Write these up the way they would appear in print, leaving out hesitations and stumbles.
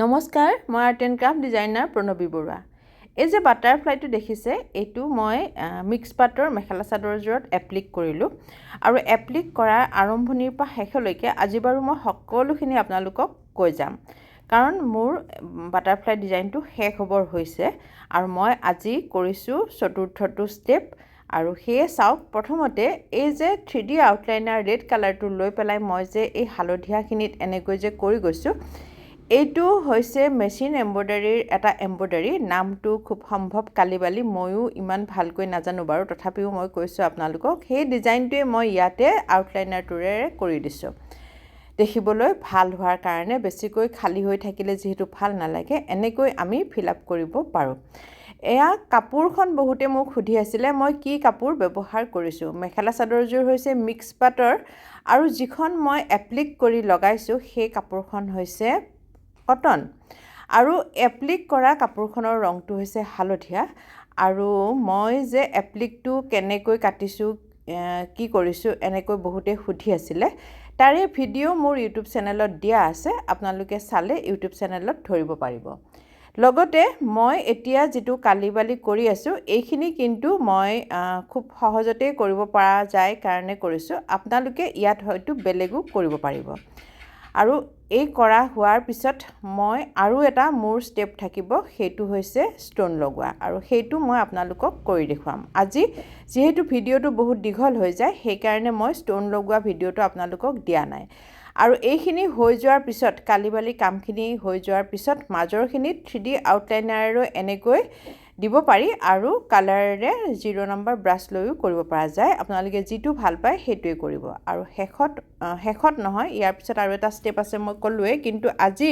নমস্কাৰ, মই art and craft designer Pranavi Baruah. এই যে বাটাৰফ্লাইটো দেখিছে, এইটো মই মিক্স পাটৰ মেখেলা চাদৰযোৰত এপ্লিক কৰিলোঁ। আৰু এপ্লিক কৰাৰ আৰম্ভণিৰ পৰা শেষলৈকে আজি বাৰু মই সকলোখিনি আপোনালোকক কৈ যাম, কাৰণ মোৰ বাটাৰফ্লাই ডিজাইনটো শেষ হ'বৰ হৈছে আৰু মই আজি কৰিছোঁ চতুৰ্থটো ষ্টেপ। আৰু সেয়ে চাওক, প্ৰথমতে এই যে 3D আউটলাইনাৰ ৰেড কালাৰটো লৈ পেলাই মই যে এই হালধীয়াখিনিত এনেকৈ যে কৰি গৈছোঁ, এইটো হৈছে মেচিন এম্ব্ৰইডাৰীৰ এটা এম্ব্ৰইডাৰী। নামটো খুব সম্ভৱ কালিবালি, ময়ো ইমান ভালকৈ নাজানো বাৰু, তথাপিও মই কৈছোঁ আপোনালোকক। সেই ডিজাইনটোৱে মই ইয়াতে আউটলাইনাৰটোৰে কৰি দিছোঁ, দেখিবলৈ ভাল হোৱাৰ কাৰণে। বেছিকৈ খালী হৈ থাকিলে যিহেতু ভাল নালাগে, এনেকৈ আমি ফিল আপ কৰিব পাৰোঁ। এয়া কাপোৰখন বহুতে মোক সুধি আছিলে মই কি কাপোৰ ব্যৱহাৰ কৰিছোঁ। মেখেলা চাদৰযোৰ হৈছে মিক্স পাটৰ, আৰু যিখন মই এপ্লিক কৰি লগাইছোঁ সেই কাপোৰখন হৈছে কটন। আৰু এপ্লিক কৰা কাপোৰখনৰ ৰংটো হৈছে হালধীয়া। আৰু মই যে এপ্লিকটো কেনেকৈ কাটিছোঁ, কি কৰিছোঁ, এনেকৈ বহুতে সুধি আছিলে। তাৰে ভিডিঅ' মোৰ ইউটিউব চেনেলত দিয়া আছে, আপোনালোকে চালে ইউটিউব চেনেলত ধৰিব পাৰিব। লগতে মই এতিয়া যিটো কালিবালি কৰি আছোঁ, এইখিনি কিন্তু মই খুব সহজতেই কৰিব পৰা যায় কাৰণে কৰিছোঁ। আপোনালোকে ইয়াত হয়তো বেলেগো কৰিব পাৰিব। আৰু এই কৰা হোৱাৰ পিছত মই আৰু এটা মোৰ ষ্টেপ থাকিব, সেইটো হৈছে ষ্ট'ন লগোৱা, আৰু সেইটো মই আপোনালোকক কৰি দেখুৱাম। আজি যিহেতু ভিডিঅ'টো বহুত দীঘল হৈ যায়, সেইকাৰণে মই ষ্ট'ন লগোৱা ভিডিঅ'টো আপোনালোকক দিয়া নাই। আৰু এইখিনি হৈ যোৱাৰ পিছত, কালিবালি কামখিনি হৈ যোৱাৰ পিছত, মাজৰখিনিত 3D আউটলাইনাৰেও এনেকৈ দিব পাৰি, আৰু কালাৰেৰে 0 নম্বৰ ব্ৰাছ লৈও কৰিব পৰা যায়। আপোনালোকে যিটো ভাল পায় সেইটোৱে কৰিব। আৰু শেষত নহয়, ইয়াৰ পিছত আৰু এটা ষ্টেপ আছে মই ক'লোৱেই, কিন্তু আজি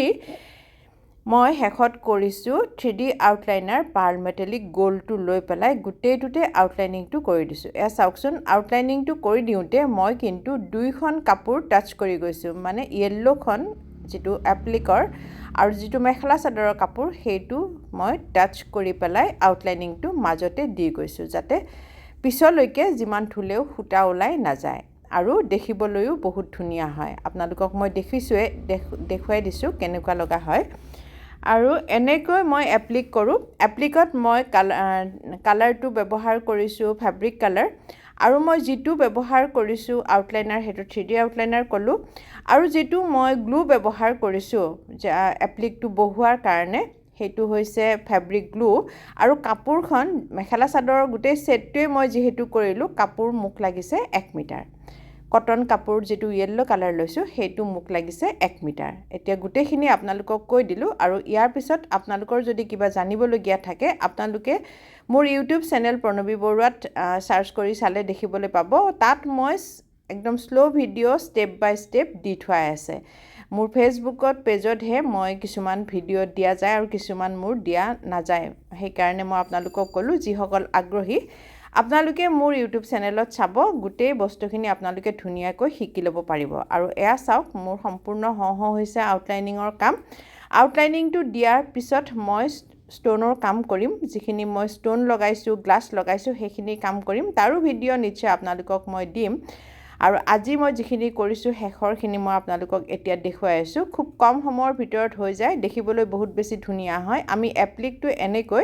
মই শেষত কৰিছোঁ 3D আউটলাইনাৰ পাৰ্ল মেটেলিক গ'ল্ডটো লৈ পেলাই গোটেইটোতে আউটলাইনিংটো কৰি দিছোঁ। এয়া চাওকচোন, আউটলাইনিংটো কৰি দিওঁতে মই কিন্তু 2খন কাপোৰ টাচ কৰি গৈছোঁ, মানে য়েল্ল'খন যিটো এপ্লিকৰ আৰু যিটো মেখেলা চাদৰৰ কাপোৰ, সেইটো মই টাচ কৰি পেলাই আউটলাইনিংটো মাজতে দি গৈছোঁ, যাতে পিছলৈকে যিমান ধুলেও সূতা ওলাই নাযায় আৰু দেখিবলৈও বহুত ধুনীয়া হয়। আপোনালোকক মই দেখুৱাই দিছোঁ কেনেকুৱা লগা হয়। আৰু এনেকৈ মই এপ্লিক কৰোঁ। এপ্লিকত মই কালাৰটো ব্যৱহাৰ কৰিছোঁ ফেব্ৰিক কালাৰ, আৰু মই যিটো ব্যৱহাৰ কৰিছোঁ আউটলাইনাৰ, সেইটো 3D আউটলাইনাৰ ক'লোঁ। আৰু যিটো মই গ্লু ব্যৱহাৰ কৰিছোঁ এপ্লিকটো বহোৱাৰ কাৰণে, সেইটো হৈছে ফেব্ৰিক গ্লু। আৰু কাপোৰখন মেখেলা চাদৰৰ গোটেই ছেটটোৱে মই যিহেতু কৰিলোঁ, কাপোৰ মোক লাগিছে 1 মিটাৰ। কটন কাপোৰ যিটো য়েল্ল' কালাৰ লৈছোঁ, সেইটো মোক লাগিছে 1 মিটাৰ। এতিয়া গোটেইখিনি আপোনালোকক কৈ দিলোঁ। আৰু ইয়াৰ পিছত আপোনালোকৰ যদি কিবা জানিবলগীয়া থাকে, আপোনালোকে মোৰ ইউটিউব চেনেল প্ৰণৱী বৰুৱাত চাৰ্চ কৰি চালে দেখিবলৈ পাব। তাত মই একদম শ্ল' ভিডিঅ' ষ্টেপ বাই ষ্টেপ দি থোৱাই আছে। মোৰ ফেচবুকত পেজতহে মই কিছুমান ভিডিঅ' দিয়া যায় আৰু কিছুমান মোৰ দিয়া নাযায়। সেইকাৰণে মই আপোনালোকক ক'লোঁ, যিসকল আগ্ৰহী আপোনালোকে মোৰ ইউটিউব চেনেলত চাব, গোটেই বস্তুখিনি আপোনালোকে ধুনীয়াকৈ শিকি ল'ব পাৰিব। আৰু এয়া চাওক, মোৰ সম্পূৰ্ণ হৈছে আউটলাইনিঙৰ কাম। আউটলাইনিংটো দিয়াৰ পিছত মই ষ্ট'নৰ কাম কৰিম। যিখিনি মই ষ্ট'ন লগাইছোঁ, গ্লাছ লগাইছোঁ, সেইখিনি কাম কৰিম। তাৰো ভিডিঅ' নিশ্চয় আপোনালোকক মই দিম। আৰু আজি মই যিখিনি কৰিছোঁ, শেষৰখিনি মই আপোনালোকক এতিয়া দেখুৱাই আছোঁ। খুব কম সময়ৰ ভিতৰত হৈ যায়, দেখিবলৈ বহুত বেছি ধুনীয়া হয়। আমি এপ্লিকটো এনেকৈ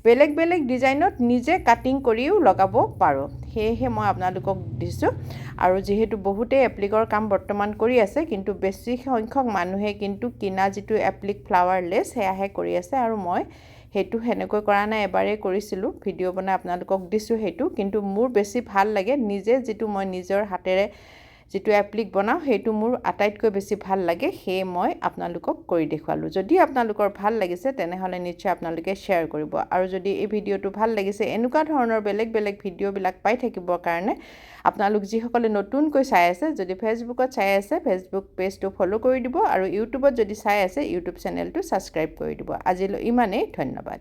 বেলেগ বেলেগ ডিজাইনত নিজে কাটিং কৰিও লগাব পাৰোঁ। সেয়েহে মই আপোনালোকক দিছোঁ। আৰু যিহেতু বহুতেই এপ্লিকৰ কাম বৰ্তমান কৰি আছে, কিন্তু বেছি সংখ্যক মানুহে কিন্তু কিনা যিটো এপ্লিক ফ্লাৱাৰ লেছ, সেয়াহে কৰি আছে। আৰু মই সেইটো সেনেকৈ কৰা নাই, এবাৰেই কৰিছিলোঁ, ভিডিঅ' বনাই আপোনালোকক দিছোঁ সেইটো। কিন্তু মোৰ বেছি ভাল লাগে, নিজে যিটো মই নিজৰ হাতেৰে যিটো এপ্লিক বনাওঁ, সেইটো মোৰ আটাইতকৈ বেছি ভাল লাগে। সেয়ে মই আপোনালোকক কৰি দেখুৱালোঁ। যদি আপোনালোকৰ ভাল লাগিছে, তেনেহ'লে নিশ্চয় আপোনালোকে শ্বেয়াৰ কৰিব। আৰু যদি এই ভিডিঅ'টো ভাল লাগিছে, এনেকুৱা ধৰণৰ বেলেগ বেলেগ ভিডিঅ'বিলাক পাই থাকিবৰ কাৰণে আপোনালোক যিসকলে নতুনকৈ চাই আছে, যদি ফেচবুকত চাই আছে, ফেচবুক পেজটো ফ'ল' কৰি দিব। আৰু ইউটিউবত যদি চাই আছে, ইউটিউব চেনেলটো ছাবস্ক্ৰাইব কৰি দিব। আজিলৈ ইমানেই, ধন্যবাদ।